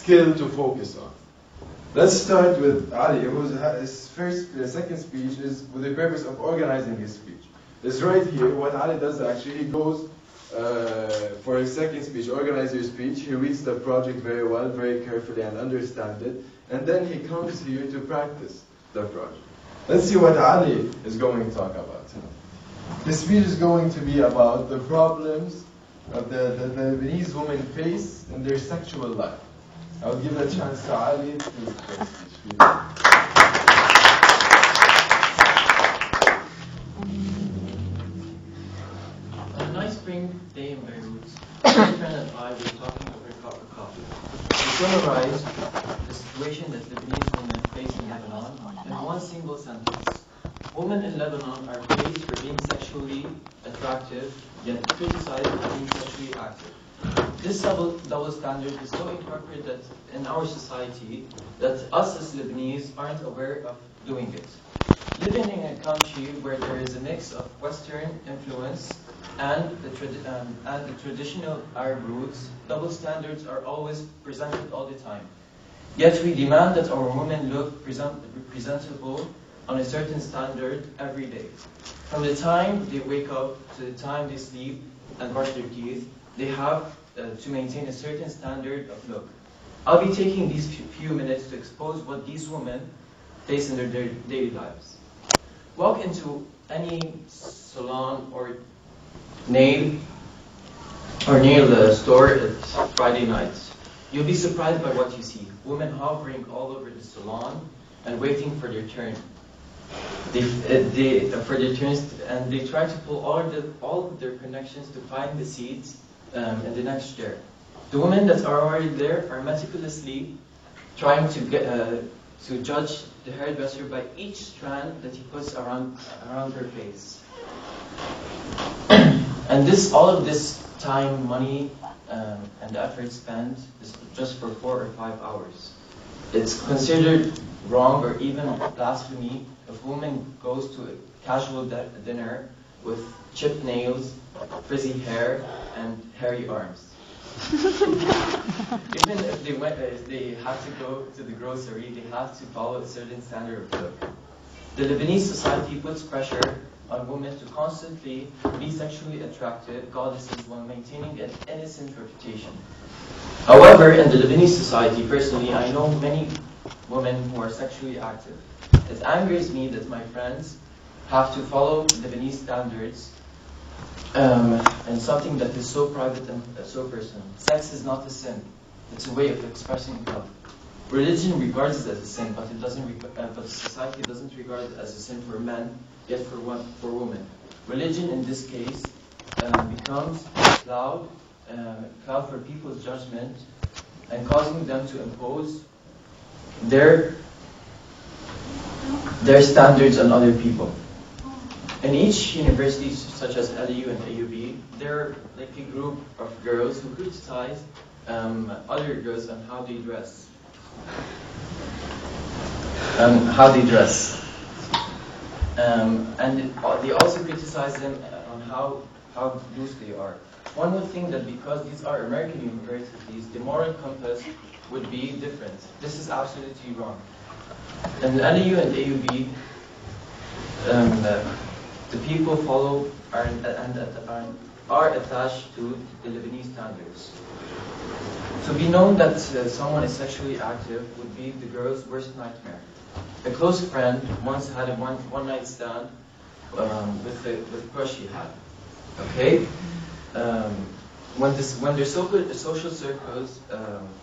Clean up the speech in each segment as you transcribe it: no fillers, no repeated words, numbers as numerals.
skill to focus on. Let's start with Ali, his second speech is with the purpose of organizing his speech. It's right here. What Ali does actually, he goes for his second speech, organize your speech. He reads the project very well, very carefully, and understands it. And then he comes here to practice the project. Let's see what Ali is going to talk about. His speech is going to be about the problems of the Lebanese women face in their sexual life. I'll give a chance to Ali to do the speech. On a nice spring day in Beirut, my friend and I were talking over a cup of coffee. We summarized the situation that Lebanese women face in Lebanon in one single sentence. Women in Lebanon are praised for being sexually attractive, yet criticized for being sexually active. This double standard is so incorporated in our society that us as Lebanese aren't aware of doing it. Living in a country where there is a mix of Western influence and the traditional Arab roots, double standards are always presented all the time. Yet we demand that our women look presentable on a certain standard every day. From the time they wake up to the time they sleep and brush their teeth, they have to maintain a certain standard of look. I'll be taking these few minutes to expose what these women face in their daily lives. Walk into any salon or nail store at Friday nights. You'll be surprised by what you see. Women hovering all over the salon and waiting for their turn. For their turns, and they try to pull all of their connections to find the seats in the next chair. The women that are already there are meticulously trying to judge the hairdresser by each strand that he puts around her face. And all of this time, money, and effort spent is just for 4 or 5 hours. It's considered wrong or even blasphemy if a woman goes to a casual dinner with chipped nails, frizzy hair, and hairy arms. Even if they have to go to the grocery, they have to follow a certain standard of look. The Lebanese society puts pressure on women to constantly be sexually attractive goddesses while maintaining an innocent reputation. However, in the Lebanese society, personally, I know many women who are sexually active. It angers me that my friends have to follow Lebanese standards and something that is so private and so personal. Sex is not a sin; it's a way of expressing love. Religion regards it as a sin, but society doesn't regard it as a sin for men, yet for women. Religion, in this case, becomes cloud for people's judgment and causing them to impose their standards on other people. In each university, such as LU and AUB, there are like a group of girls who criticize other girls on how they dress. And they also criticize them on how loose they are. One would think that because these are American universities, the moral compass would be different. This is absolutely wrong. In LU and AUB, the people are attached to the Lebanese standards. To be known that someone is sexually active would be the girl's worst nightmare. A close friend once had a one-night stand with a crush he had. Okay, when their social circles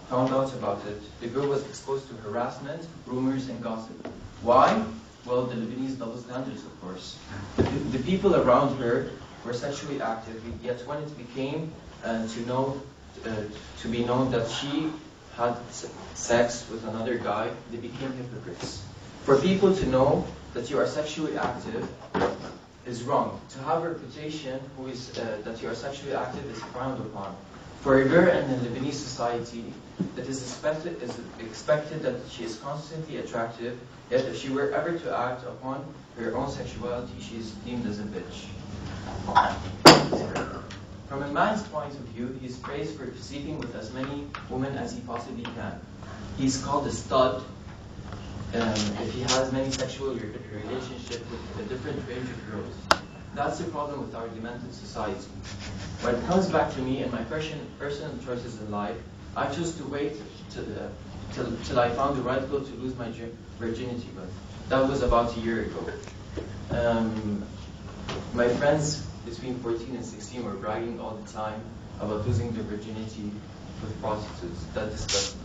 found out about it, the girl was exposed to harassment, rumors, and gossip. Why? Well, the Lebanese double standards, of course. The people around her were sexually active, yet when it became to be known that she had sex with another guy, they became hypocrites. For people to know that you are sexually active is wrong. To have a reputation that you are sexually active is frowned upon. For a girl in the Lebanese society, it is expected that she is constantly attractive, yet if she were ever to act upon her own sexuality, she is deemed as a bitch. From a man's point of view, he is praised for sleeping with as many women as he possibly can. He is called a stud if he has many sexual relationships with a different range of girls. That's the problem with our demented society. When it comes back to me and my personal choices in life, I chose to wait till I found the right girl to lose my virginity with. That was about a year ago. My friends between 14 and 16 were bragging all the time about losing their virginity with prostitutes. That disgusts me.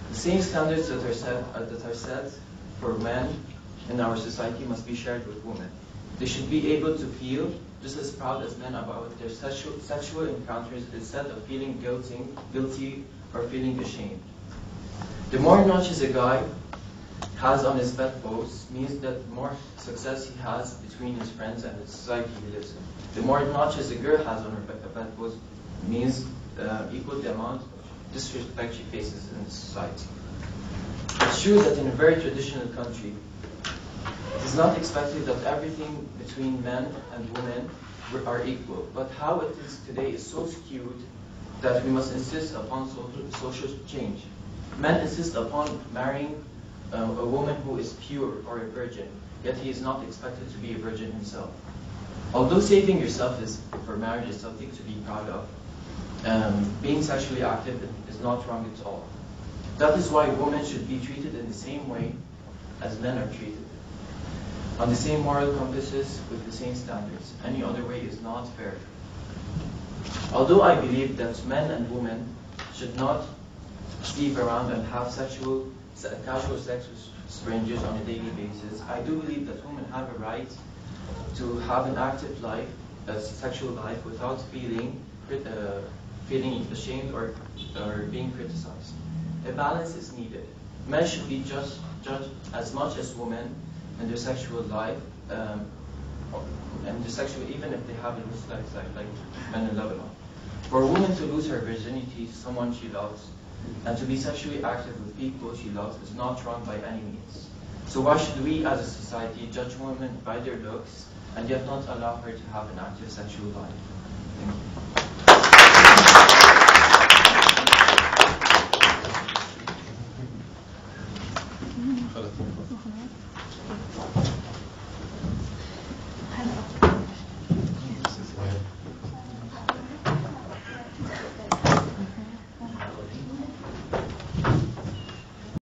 The same standards that are set for men in our society must be shared with women. They should be able to feel just as proud as men about their sexual encounters instead of feeling guilty or feeling ashamed. The more notches a guy has on his bedpost means that the more success he has between his friends and the society he lives in. The more notches a girl has on her bedpost means equal the amount of disrespect she faces in the society. It's true that in a very traditional country, it is not expected that everything between men and women are equal. But how it is today is so skewed that we must insist upon social change. Men insist upon marrying a woman who is pure or a virgin, yet he is not expected to be a virgin himself. Although saving yourself for marriage is something to be proud of, being sexually active is not wrong at all. That is why women should be treated in the same way as men are treated. On the same moral compasses with the same standards. Any other way is not fair. Although I believe that men and women should not sleep around and have casual sex with strangers on a daily basis, I do believe that women have a right to have an active life, a sexual life, without feeling ashamed or being criticized. A balance is needed. Men should be judged as much as women in their sexual life, even if they have a loose lifestyle, like men in Lebanon. For a woman to lose her virginity to someone she loves, and to be sexually active with people she loves is not wrong by any means. So why should we as a society judge women by their looks and yet not allow her to have an active sexual life? Thank you.